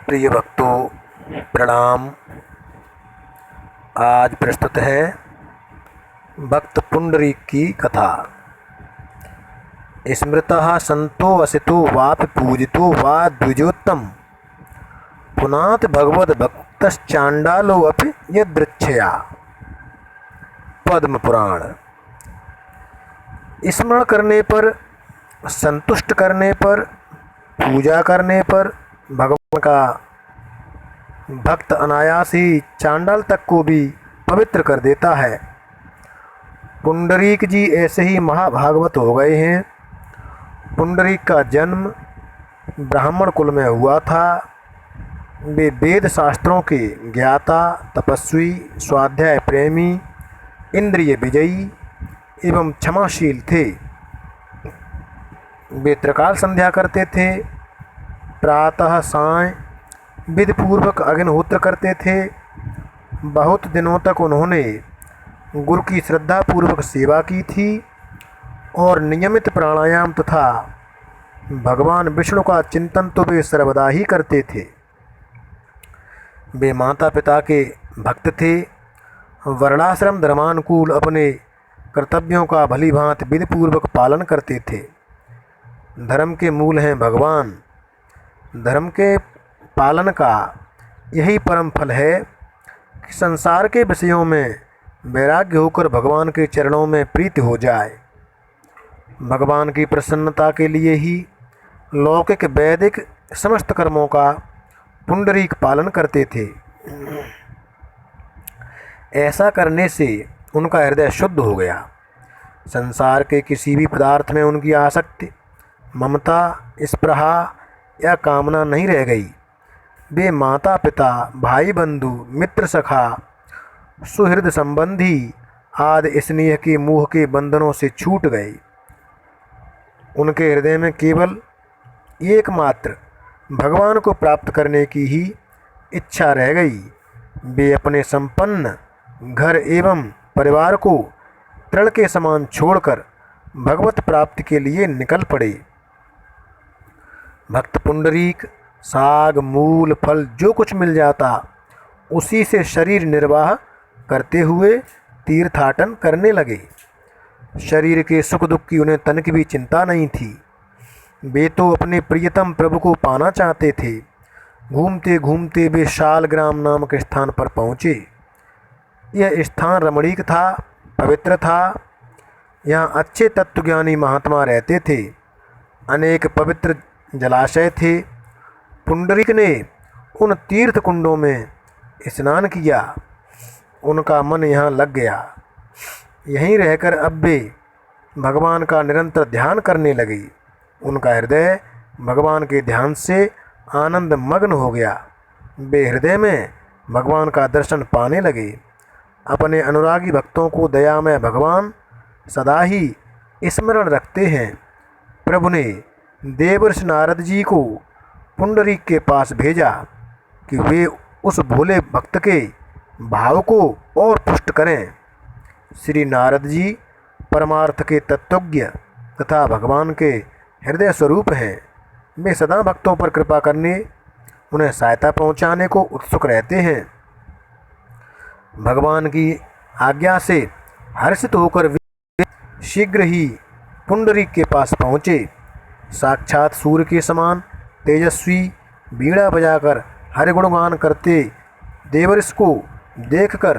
प्रिय भक्तों, प्रणाम। आज प्रस्तुत है भक्त पुंडरीक की कथा। स्मृतः संतो वसितो वापि पूजितो वा द्विजोत्तम पुनात भगवद भक्तश्चांडालो अपि यदृच्छया। पद्म पुराण। स्मरण करने पर, संतुष्ट करने पर, पूजा करने पर भगवान का भक्त अनायास ही चांडाल तक को भी पवित्र कर देता है। पुंडरीक जी ऐसे ही महाभागवत हो गए हैं। पुंडरीक का जन्म ब्राह्मण कुल में हुआ था। वे वेद शास्त्रों के ज्ञाता, तपस्वी, स्वाध्याय प्रेमी, इंद्रिय विजयी एवं क्षमाशील थे। वे त्रिकाल संध्या करते थे, प्रातः साय विधिपूर्वक अग्निहोत्र करते थे। बहुत दिनों तक उन्होंने गुरु की श्रद्धापूर्वक सेवा की थी और नियमित प्राणायाम तथा भगवान विष्णु का चिंतन तो वे सर्वदा ही करते थे। वे माता पिता के भक्त थे। वर्णाश्रम धर्मानुकूल अपने कर्तव्यों का भली भांति विधिपूर्वक पालन करते थे। धर्म के मूल हैं भगवान। धर्म के पालन का यही परम फल है कि संसार के विषयों में वैराग्य होकर भगवान के चरणों में प्रीति हो जाए। भगवान की प्रसन्नता के लिए ही लौकिक वैदिक समस्त कर्मों का पुंडरीक पालन करते थे। ऐसा करने से उनका हृदय शुद्ध हो गया। संसार के किसी भी पदार्थ में उनकी आसक्ति, ममता, स्पृहा या कामना नहीं रह गई। वे माता पिता, भाई बंधु, मित्र सखा, सुहृद संबंधी आदि स्नेह के मोह के बंधनों से छूट गए। उनके हृदय में केवल एकमात्र भगवान को प्राप्त करने की ही इच्छा रह गई। वे अपने संपन्न घर एवं परिवार को तृण के समान छोड़कर भगवत प्राप्ति के लिए निकल पड़े। भक्त पुंडरीक साग, मूल, फल जो कुछ मिल जाता उसी से शरीर निर्वाह करते हुए तीर्थाटन करने लगे। शरीर के सुख दुख की उन्हें तनिक भी चिंता नहीं थी। वे तो अपने प्रियतम प्रभु को पाना चाहते थे। घूमते घूमते वे शालग्राम नामक स्थान पर पहुँचे। यह स्थान रमणीक था, पवित्र था। यहाँ अच्छे तत्वज्ञानी महात्मा रहते थे। अनेक पवित्र जलाशय थे। पुंडरीक ने उन तीर्थ कुंडों में स्नान किया। उनका मन यहाँ लग गया। यहीं रहकर अब वे भगवान का निरंतर ध्यान करने लगे। उनका हृदय भगवान के ध्यान से आनंद मग्न हो गया। वे हृदय में भगवान का दर्शन पाने लगे। अपने अनुरागी भक्तों को दयामय भगवान सदा ही स्मरण रखते हैं। प्रभु ने देवर्षि नारद जी को पुंडरीक के पास भेजा कि वे उस भोले भक्त के भाव को और पुष्ट करें। श्री नारद जी परमार्थ के तत्वज्ञ तथा भगवान के हृदय स्वरूप हैं। वे सदा भक्तों पर कृपा करने, उन्हें सहायता पहुंचाने को उत्सुक रहते हैं। भगवान की आज्ञा से हर्षित होकर वे शीघ्र ही पुंडरीक के पास पहुँचे। साक्षात सूर्य के समान तेजस्वी बीड़ा बजाकर हरि गुणगान करते देवर्षि को देखकर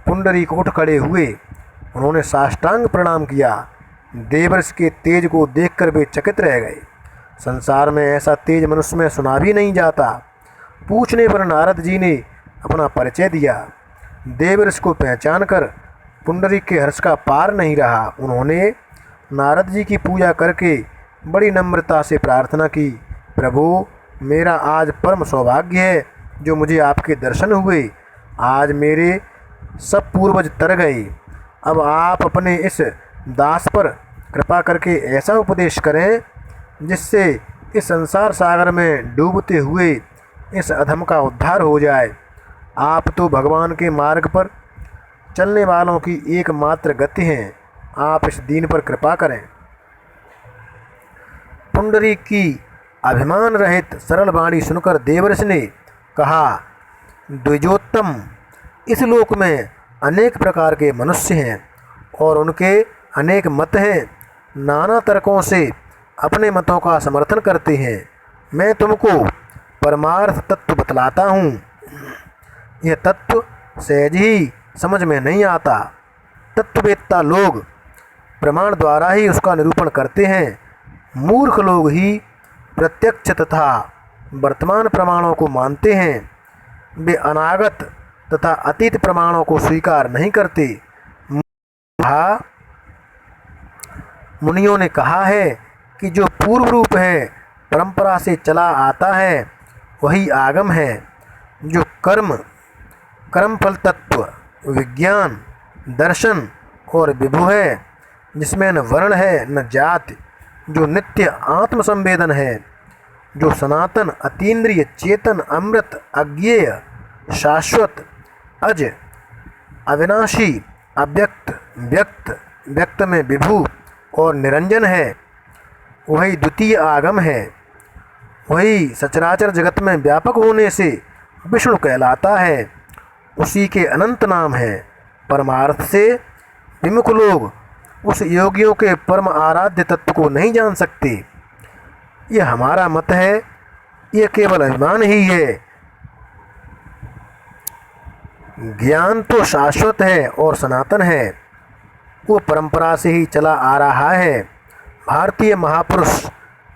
पुंडरीक उठ खड़े हुए। उन्होंने साष्टांग प्रणाम किया। देवर्षि के तेज को देखकर वे चकित रह गए। संसार में ऐसा तेज मनुष्य में सुना भी नहीं जाता। पूछने पर नारद जी ने अपना परिचय दिया। देवर्षि को पहचान कर पुंडरीक के हर्ष का पार नहीं रहा। उन्होंने नारद जी की पूजा करके बड़ी नम्रता से प्रार्थना की, प्रभु, मेरा आज परम सौभाग्य है जो मुझे आपके दर्शन हुए। आज मेरे सब पूर्वज तर गए। अब आप अपने इस दास पर कृपा करके ऐसा उपदेश करें जिससे इस संसार सागर में डूबते हुए इस अधम का उद्धार हो जाए। आप तो भगवान के मार्ग पर चलने वालों की एकमात्र गति हैं। आप इस दीन पर कृपा करें। पुंडरीक की अभिमान रहित सरल वाणी सुनकर देवर्षि ने कहा, द्विजोत्तम, इस लोक में अनेक प्रकार के मनुष्य हैं और उनके अनेक मत हैं, नाना तर्कों से अपने मतों का समर्थन करते हैं। मैं तुमको परमार्थ तत्व बतलाता हूँ। यह तत्व सहज ही समझ में नहीं आता। तत्ववेत्ता लोग प्रमाण द्वारा ही उसका निरूपण करते हैं। मूर्ख लोग ही प्रत्यक्ष तथा वर्तमान प्रमाणों को मानते हैं। वे अनागत तथा अतीत प्रमाणों को स्वीकार नहीं करते। मुनियों ने कहा है कि जो पूर्व रूप है, परंपरा से चला आता है, वही आगम है। जो कर्म फल तत्व, विज्ञान, दर्शन और विभु है, जिसमें न वर्ण है न जाति, जो नित्य आत्म संवेदन है, जो सनातन, अतीन्द्रिय, चेतन, अमृत, अज्ञेय, शाश्वत, अज, अविनाशी, अव्यक्त, व्यक्त, व्यक्त में विभु और निरंजन है, वही द्वितीय आगम है। वही सचराचर जगत में व्यापक होने से विष्णु कहलाता है। उसी के अनंत नाम है। परमार्थ से विमुख लोग उस योगियों के परम आराध्य तत्व को नहीं जान सकते। यह हमारा मत है। यह केवल अभिमान ही है। ज्ञान तो शाश्वत है और सनातन है। वो परंपरा से ही चला आ रहा है। भारतीय महापुरुष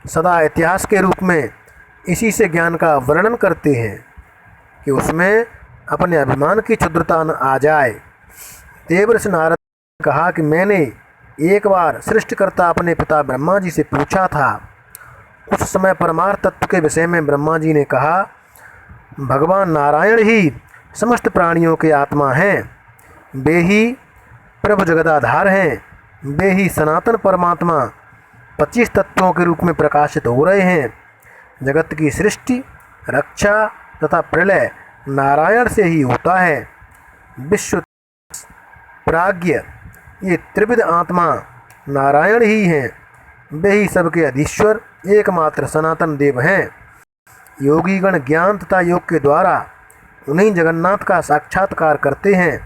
सदा इतिहास के रूप में इसी से ज्ञान का वर्णन करते हैं कि उसमें अपने अभिमान की क्षुद्रता न आ जाए। देवर्षि नारद ने कहा कि मैंने एक बार सृष्टिकर्ता अपने पिता ब्रह्मा जी से पूछा था। उस समय परमार्थ तत्व के विषय में ब्रह्मा जी ने कहा, भगवान नारायण ही समस्त प्राणियों के आत्मा हैं। वे ही प्रभु जगदाधार हैं। वे ही सनातन परमात्मा 25 तत्वों के रूप में प्रकाशित हो रहे हैं। जगत की सृष्टि, रक्षा तथा प्रलय नारायण से ही होता है। विश्व, प्राज्ञ, ये त्रिविध आत्मा नारायण ही हैं। वे ही सबके अधीश्वर एकमात्र सनातन देव हैं। योगीगण ज्ञान तथा योग के द्वारा उन्हीं जगन्नाथ का साक्षात्कार करते हैं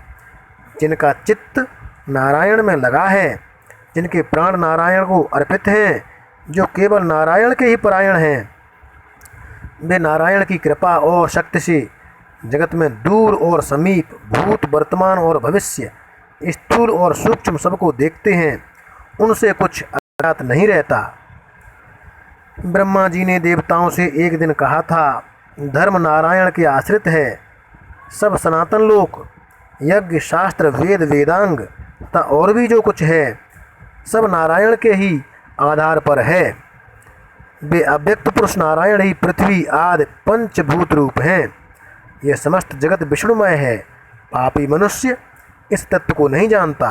जिनका चित्त नारायण में लगा है, जिनके प्राण नारायण को अर्पित हैं, जो केवल नारायण के ही परायण हैं। वे नारायण की कृपा और शक्ति से जगत में दूर और समीप, भूत, वर्तमान और भविष्य, स्थूल और सूक्ष्म सबको देखते हैं। उनसे कुछ अज्ञात नहीं रहता। ब्रह्मा जी ने देवताओं से एक दिन कहा था, धर्म नारायण के आश्रित है। सब सनातन लोक, यज्ञ, शास्त्र, वेद, वेदांग तथा और भी जो कुछ है, सब नारायण के ही आधार पर है। वे अव्यक्त पुरुष नारायण ही पृथ्वी आदि पंचभूत रूप हैं। यह समस्त जगत विष्णुमय है। पापी मनुष्य इस तत्व को नहीं जानता।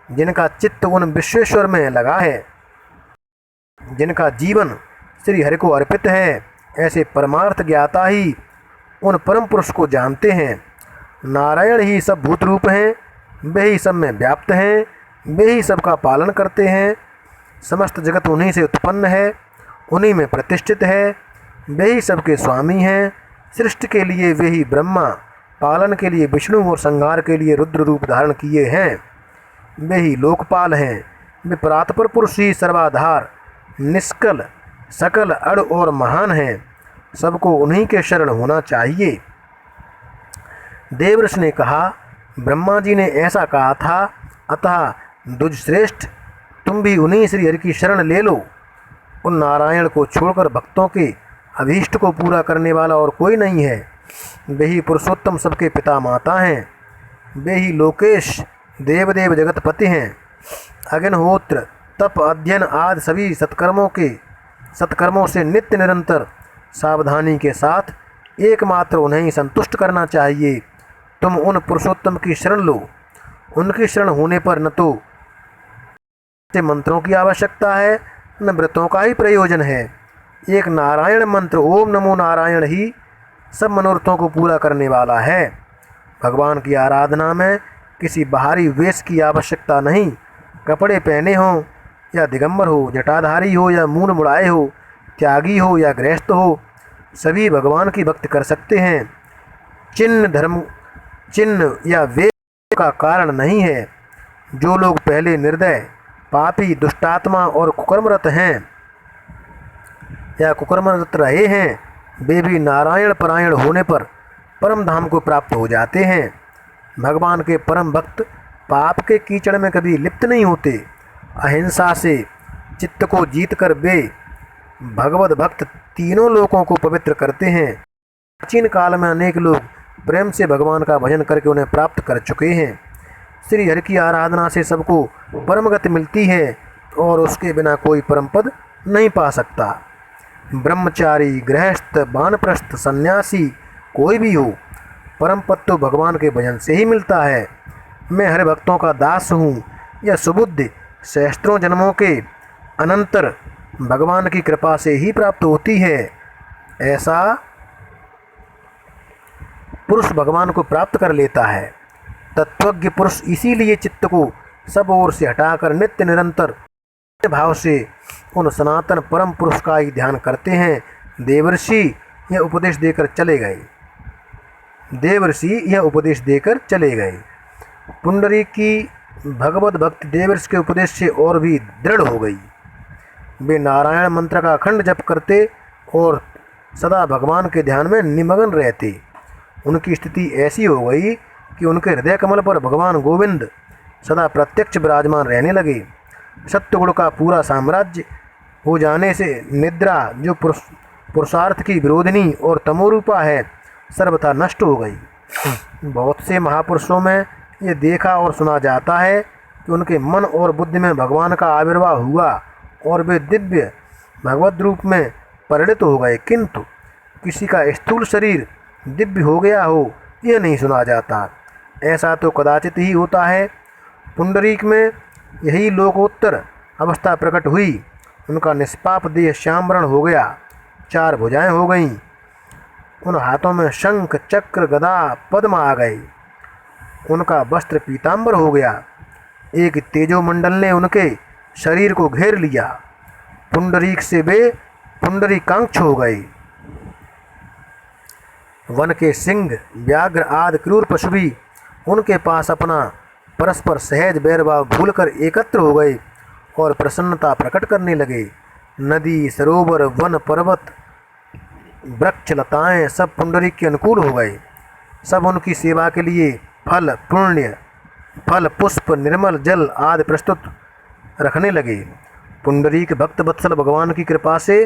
जिनका चित्त उन विश्वेश्वर में लगा है, जिनका जीवन श्री हरि को अर्पित है, ऐसे परमार्थ ज्ञाता ही उन परम पुरुष को जानते हैं। नारायण ही सब भूत रूप हैं। वे ही सब में व्याप्त हैं। वे ही सबका पालन करते हैं। समस्त जगत उन्हीं से उत्पन्न है, उन्हीं में प्रतिष्ठित है। वे ही सबके स्वामी हैं। सृष्टि के लिए वे ही ब्रह्मा, पालन के लिए विष्णु और संहार के लिए रुद्र रूप धारण किए हैं। वे ही लोकपाल हैं। वे परात्पर पुरुष ही सर्वाधार, निष्कल, सकल, अड़ और महान हैं। सबको उन्हीं के शरण होना चाहिए। देवर्षि ने कहा, ब्रह्मा जी ने ऐसा कहा था, अतः द्विजश्रेष्ठ, तुम भी उन्हीं श्री हरि की शरण ले लो। उन नारायण को छोड़कर भक्तों के अभीष्ट को पूरा करने वाला और कोई नहीं है। वे ही पुरुषोत्तम सबके पिता माता हैं। वे ही लोकेश, देवदेव, जगतपति हैं। अग्निहोत्र, तप, अध्ययन आदि सभी सत्कर्मों से नित्य निरंतर सावधानी के साथ एकमात्र उन्हें ही संतुष्ट करना चाहिए। तुम उन पुरुषोत्तम की शरण लो। उनकी शरण होने पर न तो मंत्रों की आवश्यकता है, न व्रतों का ही प्रयोजन है। एक नारायण मंत्र ओम नमो नारायण ही सब मनोरथों को पूरा करने वाला है। भगवान की आराधना में किसी बाहरी वेश की आवश्यकता नहीं। कपड़े पहने हों या दिगंबर हो, जटाधारी हो या मूंड मुड़ाए हो, त्यागी हो या गृहस्थ हो, सभी भगवान की भक्ति कर सकते हैं। चिन्ह या वेद का कारण नहीं है। जो लोग पहले निर्दय, पापी, दुष्टात्मा और कुकर्मरत हैं या कुकर्मरत रहे हैं, वे भी नारायण परायण होने पर परम धाम को प्राप्त हो जाते हैं। भगवान के परम भक्त पाप के कीचड़ में कभी लिप्त नहीं होते। अहिंसा से चित्त को जीतकर वे भगवत भक्त तीनों लोकों को पवित्र करते हैं। प्राचीन काल में अनेक लोग प्रेम से भगवान का भजन करके उन्हें प्राप्त कर चुके हैं। श्री हरि की आराधना से सबको परम गति मिलती है और उसके बिना कोई परम पद नहीं पा सकता। ब्रह्मचारी, गृहस्थ, वानप्रस्थ, सन्यासी कोई भी हो, परम पद तो भगवान के भजन से ही मिलता है। मैं हरि भक्तों का दास हूँ, यह सुबुद्धि सहस्त्रों जन्मों के अनंतर भगवान की कृपा से ही प्राप्त होती है। ऐसा पुरुष भगवान को प्राप्त कर लेता है। तत्वज्ञ पुरुष इसीलिए चित्त को सब ओर से हटाकर नित्य निरंतर भाव से उन सनातन परम पुरुष का ही ध्यान करते हैं। देवर्षि यह उपदेश देकर चले गए। पुंडरीक की भगवत भक्ति देवर्षि के उपदेश से और भी दृढ़ हो गई। वे नारायण मंत्र का अखंड जप करते और सदा भगवान के ध्यान में निमग्न रहते। उनकी स्थिति ऐसी हो गई कि उनके हृदय कमल पर भगवान गोविंद सदा प्रत्यक्ष विराजमान रहने लगे। सत्वगुण का पूरा साम्राज्य हो जाने से निद्रा, जो पुरुषार्थ की विरोधिनी और तमोरूपा है, सर्वथा नष्ट हो गई। बहुत से महापुरुषों में ये देखा और सुना जाता है कि उनके मन और बुद्धि में भगवान का आविर्भाव हुआ और वे दिव्य भगवत रूप में परिणत हो गए, किंतु किसी का स्थूल शरीर दिव्य हो गया हो यह नहीं सुना जाता। ऐसा तो कदाचित ही होता है। पुंडरीक में यही लोकोत्तर अवस्था प्रकट हुई। उनका निष्पाप देह श्यामवर्ण हो गया, 4 भुजाएं हो गईं। उन हाथों में शंख, चक्र, गदा, पद्म आ गए। उनका वस्त्र पीतांबर हो गया। एक तेजोमंडल ने उनके शरीर को घेर लिया। पुंडरीक से वे पुंडरीकांक्ष हो गए। वन के सिंह, व्याघ्र आदि क्रूर पशु भी उनके पास अपना परस्पर सहज बैरभाव भूलकर एकत्र हो गए और प्रसन्नता प्रकट करने लगे। नदी, सरोवर, वन, पर्वत, वृक्ष, लताएं सब पुंडरीक के अनुकूल हो गए। सब उनकी सेवा के लिए फल, पुष्प, निर्मल जल आदि प्रस्तुत रखने लगे। पुंडरीक भक्त वत्सल भगवान की कृपा से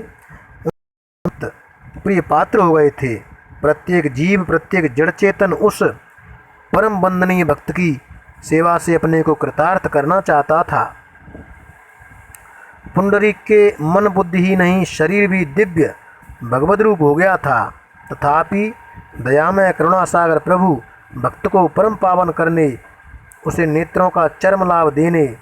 प्रिय पात्र हो गए थे। प्रत्येक जीव, प्रत्येक जड़ चेतन उस परम वंदनीय भक्त की सेवा से अपने को कृतार्थ करना चाहता था। पुंडरीक के मन, बुद्धि ही नहीं, शरीर भी दिव्य भगवद रूप हो गया था। तथापि दयामय करुणा सागर प्रभु भक्त को परम पावन करने, उसे नेत्रों का चरम लाभ देने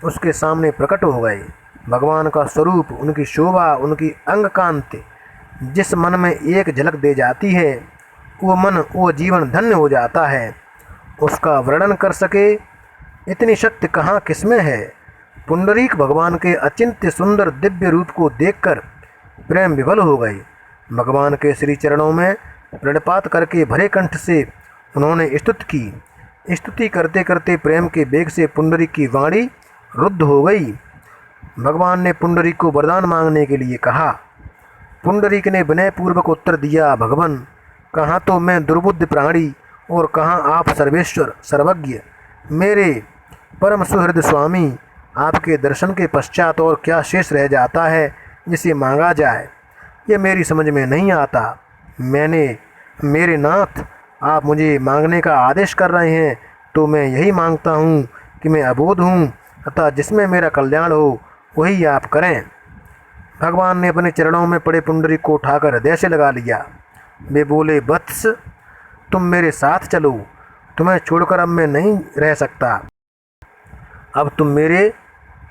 उसके सामने प्रकट हो गए। भगवान का स्वरूप, उनकी शोभा, उनकी अंग कांति जिस मन में एक झलक दे जाती है, वो मन, वो जीवन धन्य हो जाता है। उसका वर्णन कर सके इतनी शक्ति कहाँ किसमें है। पुंडरीक भगवान के अचिंत्य सुंदर दिव्य रूप को देखकर प्रेम विभल हो गए। भगवान के श्री चरणों में प्रणपात करके भरे कंठ से उन्होंने स्तुति की। स्तुति करते करते प्रेम के वेग से पुंडरीक की वाणी रुद्ध हो गई। भगवान ने पुंडरीक को वरदान मांगने के लिए कहा। पुंडरीक ने विनयपूर्वक उत्तर दिया, भगवान, कहाँ तो मैं दुर्बुद्ध प्राणी और कहाँ आप सर्वेश्वर सर्वज्ञ। मेरे परम सुहृद स्वामी, आपके दर्शन के पश्चात और क्या शेष रह जाता है जिसे मांगा जाए, यह मेरी समझ में नहीं आता। मेरे नाथ, आप मुझे मांगने का आदेश कर रहे हैं तो मैं यही मांगता हूँ कि मैं अबोध हूँ, अतः जिसमें मेरा कल्याण हो वही आप करें। भगवान ने अपने चरणों में पड़े पुंडरीक को उठाकर हृदय से लगा लिया। वे बोले, वत्स, तुम मेरे साथ चलो, तुम्हें छोड़कर अब मैं नहीं रह सकता। अब तुम मेरे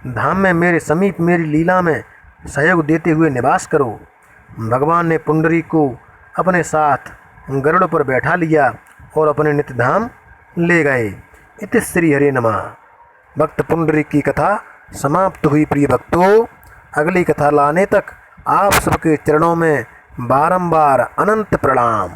धाम में मेरे समीप मेरी लीला में सहयोग देते हुए निवास करो। भगवान ने पुंडरीक को अपने साथ गरुड़ पर बैठा लिया और अपने नित्य धाम ले गए। इति श्री हरे नमः। भक्त पुंडरीक की कथा समाप्त हुई। प्रिय भक्तों, अगली कथा लाने तक आप सबके चरणों में बारंबार अनंत प्रणाम।